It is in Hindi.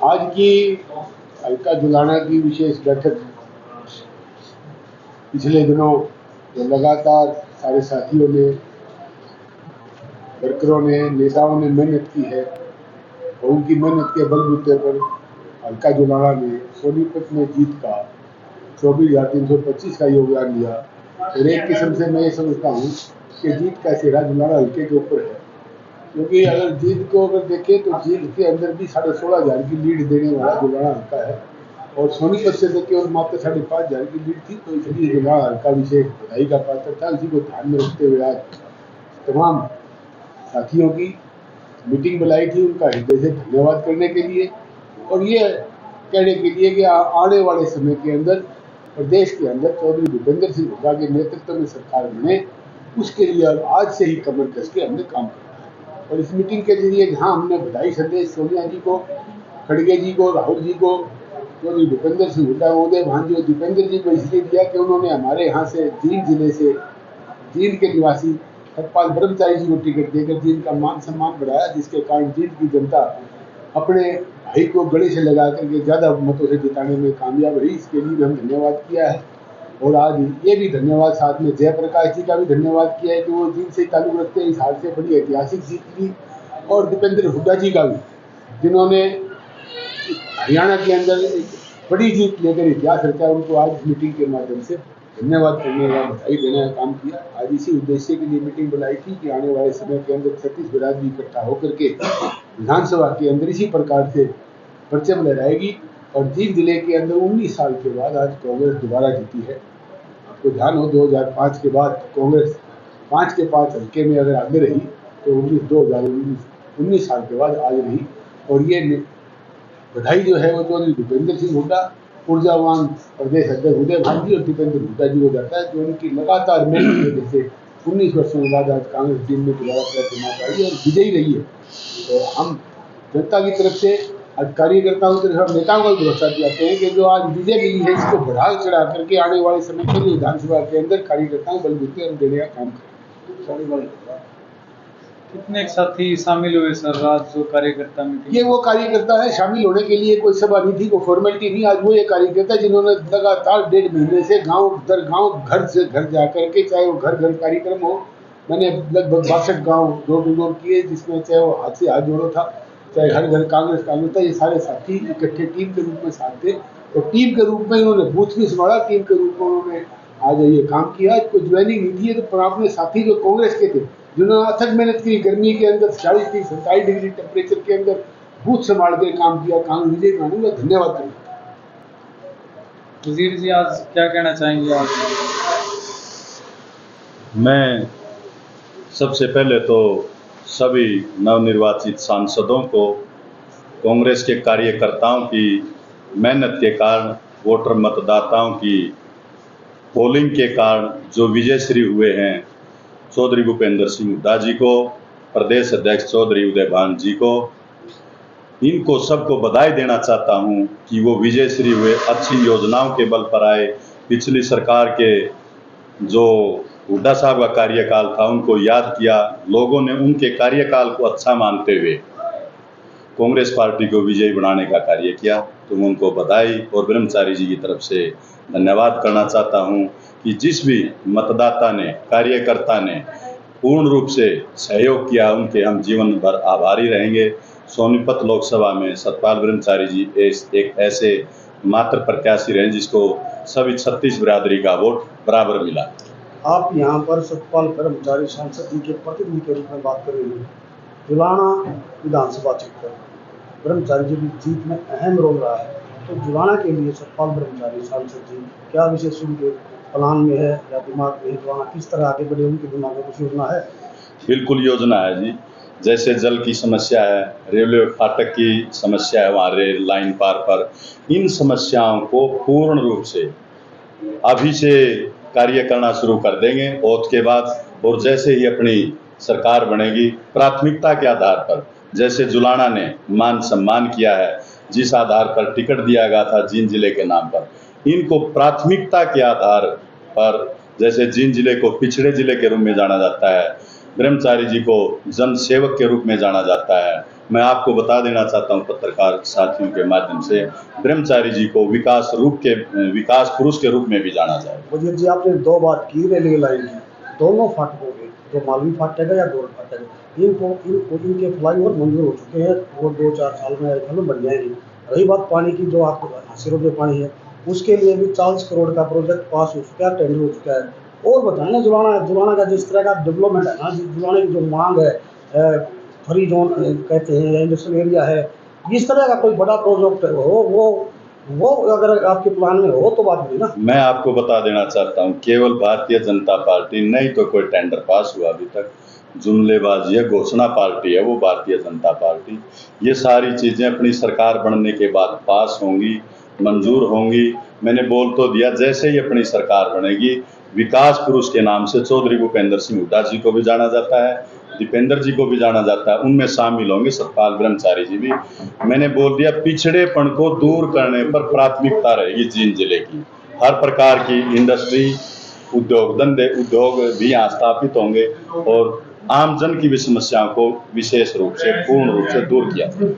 आज की हल्का जुलाना की विशेष बैठक पिछले दिनों लगातार सारे साथियों ने, वर्करों ने, नेताओं ने मेहनत की है और उनकी मेहनत के बलबूते पर हल्का जुलाना ने सोनीपत में जीत का 24,325 का योगदान दिया। और एक किस्म से मैं ये समझता हूँ कि जीत का सिरा जुलाना हल्के के ऊपर है, क्योंकि अगर जीत को अगर देखें तो जीत के अंदर भी 16,500 की लीड देने वाला जुलाना हल्का है और सोनीपत से देखे और मात्र 5,500 की लीड थी। तो इसलिए जुलाना हल्का विशेष बधाई का पात्र था। इसी को ध्यान में रखते हुए आज तमाम साथियों की मीटिंग बुलाई थी, उनका हृदय से धन्यवाद करने के लिए और ये कहने के लिए कि आने वाले समय के अंदर प्रदेश के अंदर चौधरी भूपेंद्र सिंह हुड्डा के नेतृत्व में सरकार बने, उसके लिए आज से ही कमर कस के हमने काम करना है। और इस मीटिंग के जरिए जहाँ हमने बधाई संदेश सोनिया जी को, खड़गे जी को, राहुल जी को, चौधरी भूपेंद्र सिंह हुड्डा महोदय, भांजी और दीपेंद्र जी को इसलिए दिया कि उन्होंने हमारे यहाँ से जींद जिले से, जींद के निवासी सतपाल ब्रह्मचारी जी को टिकट देकर जींद का मान सम्मान बढ़ाया, जिसके कारण जींद की जनता अपने भाई को गले से लगा करके ज़्यादा मतों से जिताने में कामयाब रही। इसके लिए भी हम धन्यवाद किया है और आज ये भी धन्यवाद साथ में जयप्रकाश जी का भी धन्यवाद किया है कि वो जींद से ताल्लुक रखते हैं, इस हाल से बड़ी ऐतिहासिक जीत ली, और दीपेंद्र हुड्डा जी का भी, जिन्होंने हरियाणा के अंदर एक बड़ी जीत लेकर इतिहास रचा। उनको आज इस मीटिंग के माध्यम से धन्यवाद करने का, बधाई देने का काम किया। आज इसी उद्देश्य के लिए मीटिंग बुलाई थी कि आने वाले समय के अंदर छत्तीस बिरादरी इकट्ठा होकर के विधानसभा के अंदर इसी प्रकार से परचम लहराएगी। और जींद जिले के अंदर 19 साल के बाद आज कांग्रेस दोबारा जीती है। आपको ध्यान हो 2005 के बाद कांग्रेस 5 के 5 हल्के में अगर आगे रही तो 19 साल के बाद आज रही। और ये बधाई जो है वो चौधरी भूपेंद्र सिंह हुड्डा, ऊर्जावान प्रदेश अध्यक्ष उदय भांजी और दीपेंद्र हुड्डा जी को जाता है, जो उनकी लगातार मेहनत की वजह से 19 वर्षों के बाद आज कांग्रेस टीम में दोबारा चुनाव आई और विजयी रही है। तो हम जनता की तरफ से, आज कार्यकर्ताओं की तरफ, नेताओं को भरोसा दिलाते हैं कि जो आज विजय मिली है इसको बढ़ा चढ़ा करके आने वाले समय के लिए विधानसभा के अंदर कार्यकर्ताओं बलबूते हम देने का काम करें। कितने साथी शामिल हुए सर आज जो कार्यकर्ता मीटिंग? ये वो कार्यकर्ता है, शामिल होने के लिए कोई सभा नहीं थी, कोई फॉर्मेलिटी नहीं। आज वो ये कार्यकर्ता जिन्होंने लगातार 1.5 महीने से गांव दर गांव, घर से घर जाकर के, चाहे वो घर घर कार्यक्रम हो, मैंने लगभग 62 गांव डोर टू डोर किए, जिसमें चाहे वो हाथ से हाथ जोड़ो था, चाहे हर घर कांग्रेस था, ये सारे साथी इकट्ठे टीम के रूप में साथ थे और टीम के रूप में इन्होंने बूथ भी संभाला, टीम के रूप में उन्होंने आज ये काम किया। कोई ज्वाइनिंग नहीं थी, तो अपने साथी जो कांग्रेस के थे, जिन्होंने अथक मेहनत की, गर्मी के अंदर 40-47 डिग्री टेम्परेचर के अंदर बूथ संभाल के काम किया, कांग्रेस विजय मानूंगा, धन्यवाद करना। वजीर जी आज क्या कहना चाहेंगे? आज मैं सबसे पहले तो सभी नवनिर्वाचित सांसदों को कांग्रेस के कार्यकर्ताओं की मेहनत के कारण, वोटर मतदाताओं की पोलिंग के कारण जो विजयश्री हुए हैं, चौधरी भूपेंद्र सिंह हुड्डा जी को, प्रदेश अध्यक्ष चौधरी उदय भान जी को, इनको सबको बधाई देना चाहता हूं कि वो विजयश्री हुए अच्छी योजनाओं के बल पर आए। पिछली सरकार के जो हुड्डा साहब का कार्यकाल था उनको याद किया, लोगों ने उनके कार्यकाल को अच्छा मानते हुए कांग्रेस पार्टी को विजयी बनाने का कार्य किया। तो मैं उनको बधाई और ब्रह्मचारी जी की तरफ से धन्यवाद करना चाहता हूं कि जिस भी मतदाता ने, कार्यकर्ता ने पूर्ण रूप से सहयोग किया, उनके हम जीवन भर आभारी रहेंगे। सोनीपत लोकसभा में सतपाल ब्रह्मचारी जी एक ऐसे मात्र प्रत्याशी रहे जिसको सभी 36 बिरादरी का वोट बराबर मिला। आप यहाँ पर सतपाल ब्रह्मचारी सांसद जी के प्रतिनिधि के रूप में बात कर रहे हैं। जुलाना विधानसभा क्षेत्र ब्रह्मचारी जी की जीत में अहम रोल रहा है, तो जुलाना के लिए सतपाल ब्रह्मचारी सांसद जी क्या विशेष उनके प्लान में है या दिमाग में? जुलाना किस तरह आगे बढ़े, उनके दिमाग में कुछ योजना है? बिल्कुल योजना है जी। जैसे जल की समस्या है, रेलवे फाटक की समस्या है, वहाँ रेल लाइन पार पर, इन समस्याओं को पूर्ण रूप से अभी से कार्य करना शुरू कर देंगे ओथ के बाद। और जैसे ही अपनी सरकार बनेगी, प्राथमिकता के आधार पर, जैसे जुलाना ने मान सम्मान किया है, जिस आधार पर टिकट दिया गया था जींद जिले के नाम पर, इनको प्राथमिकता के आधार पर, जैसे जींद जिले को पिछड़े जिले के रूप में जाना जाता है, ब्रह्मचारी जी को जन सेवक के रूप में जाना जाता है, मैं आपको बता देना चाहता हूं पत्रकार साथियों के माध्यम से, ब्रह्मचारी जी को विकास पुरुष के रूप में भी जाना जाए। वजीर जी, आपने 2 बात की रेलवे लाइन की, दोनों फाटकों के, जो मालवी फाटक है या गोल फाटक है, इनके फ्लाईओवर मंजूर हो चुके हैं और 2-4 साल में बन जाएंगे। रही बात पानी की, जो आपको हासिलों में पानी है, उसके लिए भी 40 करोड़ का प्रोजेक्ट पास हो चुका है, टेंडर हो चुका है। और बताएं ना, जुलाना का जिस तरह का डेवलपमेंट है ना, जुलाने की जो मांग है, फ्री जोन कहते हैं या इंडस्ट्रियल एरिया है, इस तरह का कोई बड़ा प्रोजेक्ट हो वो अगर आपके प्लान में हो तो बात नहीं ना। मैं आपको बता देना चाहता हूं, केवल भारतीय जनता पार्टी नहीं तो कोई टेंडर पास हुआ अभी तक। जुमलेबाजी है, घोषणा पार्टी है वो भारतीय जनता पार्टी। ये सारी चीजें अपनी सरकार बनने के बाद पास होंगी, मंजूर होंगी। मैंने बोल तो दिया, जैसे ही अपनी सरकार बनेगी, विकास पुरुष के नाम से चौधरी भूपेंद्र सिंह हुड्डा जी को भी जाना जाता है, दीपेंद्र जी को भी जाना जाता है, उनमें शामिल होंगे सतपाल ब्रह्मचारी जी भी। मैंने बोल दिया, पिछड़ेपन को दूर करने पर प्राथमिकता रहेगी जींद जिले की। हर प्रकार की इंडस्ट्री, उद्योग भी यहाँ स्थापित होंगे और आम जन की भी समस्याओं को विशेष रूप से पूर्ण रूप से दूर किया जाए।